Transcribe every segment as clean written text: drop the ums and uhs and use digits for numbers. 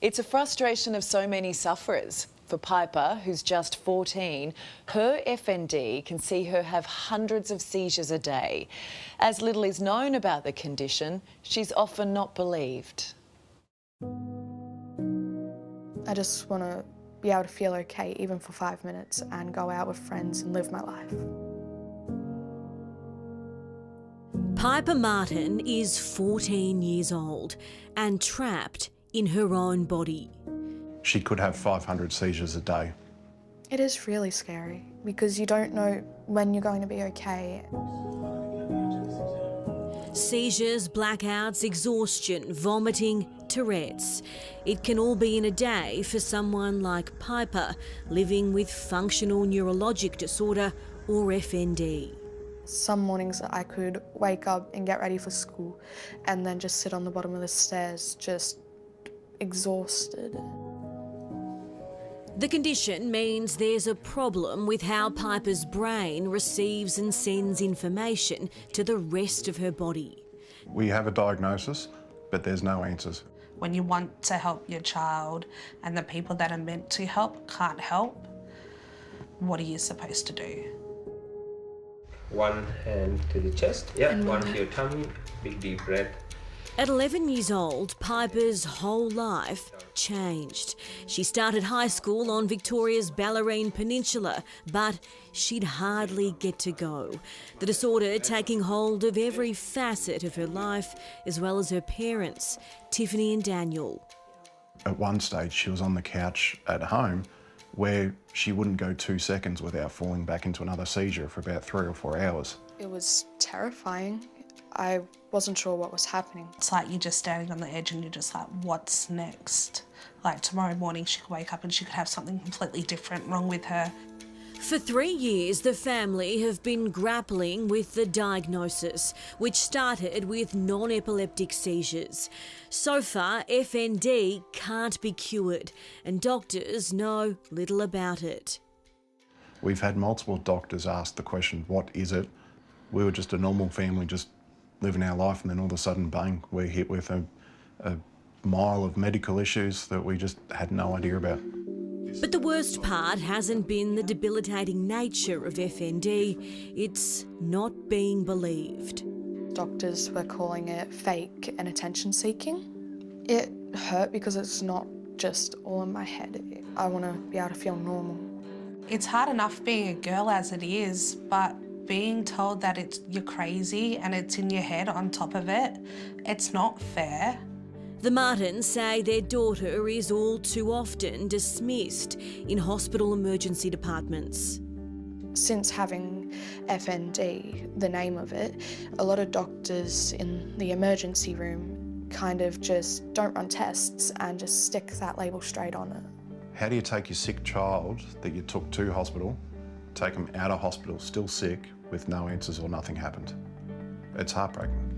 It's a frustration of so many sufferers. For Piper, who's just 14, her FND can see her have hundreds of seizures a day. As little is known about the condition, she's often not believed. I just want to be able to feel okay, even for 5 minutes, and go out with friends and live my life. Piper Martin is 14 years old and trapped in her own body. She could have 500 seizures a day. It is really scary because you don't know when you're going to be okay. Seizures, blackouts, exhaustion, vomiting, Tourette's. It can all be in a day for someone like Piper, living with functional neurologic disorder or FND. Some mornings I could wake up and get ready for school and then just sit on the bottom of the stairs, just exhausted. The condition means there's a problem with how Piper's brain receives and sends information to the rest of her body. We have a diagnosis, but there's no answers. When you want to help your child and the people that are meant to help can't help, what are you supposed to do? One hand to the chest, one to your tummy, big deep breath. At 11 years old, Piper's whole life changed. She started high school on Victoria's Ballerine Peninsula, but she'd hardly get to go. The disorder taking hold of every facet of her life, as well as her parents, Tiffany and Daniel. At one stage, she was on the couch at home where she wouldn't go 2 seconds without falling back into another seizure for about 3 or 4 hours. It was terrifying. I wasn't sure what was happening. It's like you're just standing on the edge and you're just like, what's next? Like tomorrow morning she could wake up and she could have something completely different wrong with her. For 3 years, the family have been grappling with the diagnosis, which started with non-epileptic seizures. So far, FND can't be cured, and doctors know little about it. We've had multiple doctors ask the question, what is it? We were just a normal family, just living our life, and then all of a sudden, bang, we're hit with a mile of medical issues that we just had no idea about. But the worst part hasn't been the debilitating nature of FND, it's not being believed. Doctors were calling it fake and attention-seeking. It hurt because it's not just all in my head. I want to be able to feel normal. It's hard enough being a girl as it is, but being told that you're crazy and it's in your head on top of it, it's not fair. The Martins say their daughter is all too often dismissed in hospital emergency departments. Since having FND, the name of it, a lot of doctors in the emergency room kind of just don't run tests and just stick that label straight on it. How do you take your sick child that you took to hospital, take them out of hospital still sick with no answers or nothing happened? It's heartbreaking.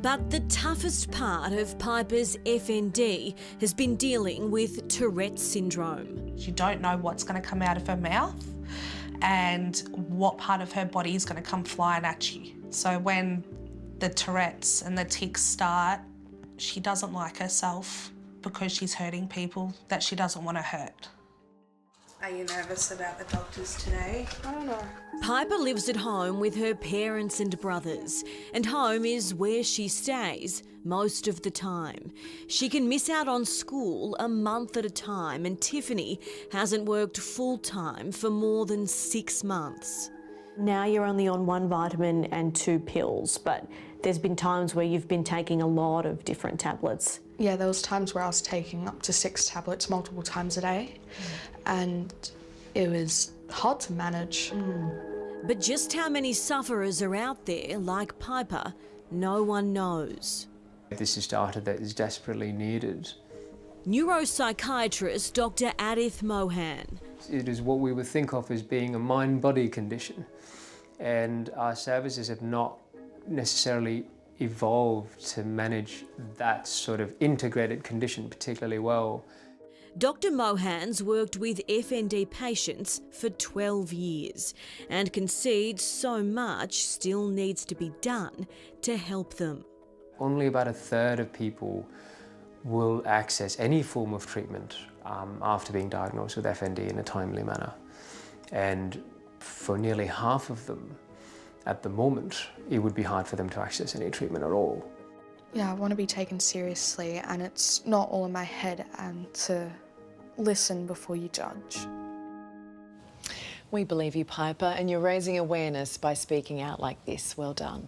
But the toughest part of Piper's FND has been dealing with Tourette's syndrome. You don't know what's going to come out of her mouth and what part of her body is going to come flying at you. So when the Tourette's and the tics start, she doesn't like herself because she's hurting people that she doesn't want to hurt. Are you nervous about the doctors today? I don't know. Piper lives at home with her parents and brothers, and home is where she stays most of the time. She can miss out on school a month at a time, and Tiffany hasn't worked full-time for more than 6 months. Now you're only on 1 vitamin and 2 pills, but there's been times where you've been taking a lot of different tablets. Yeah, there was times where I was taking up to 6 tablets multiple times a day, and it was hard to manage. But just how many sufferers are out there like Piper, no one knows. This is data that is desperately needed. Neuropsychiatrist Dr. Adith Mohan. It is what we would think of as being a mind-body condition, and our services have not necessarily evolved to manage that sort of integrated condition particularly well. Dr. Mohan's worked with FND patients for 12 years and concedes so much still needs to be done to help them. Only about 1/3 of people will access any form of treatment after being diagnosed with FND in a timely manner. And for nearly half of them, at the moment, it would be hard for them to access any treatment at all. Yeah, I want to be taken seriously, and it's not all in my head, and to listen before you judge. We believe you, Piper, and you're raising awareness by speaking out like this. Well done.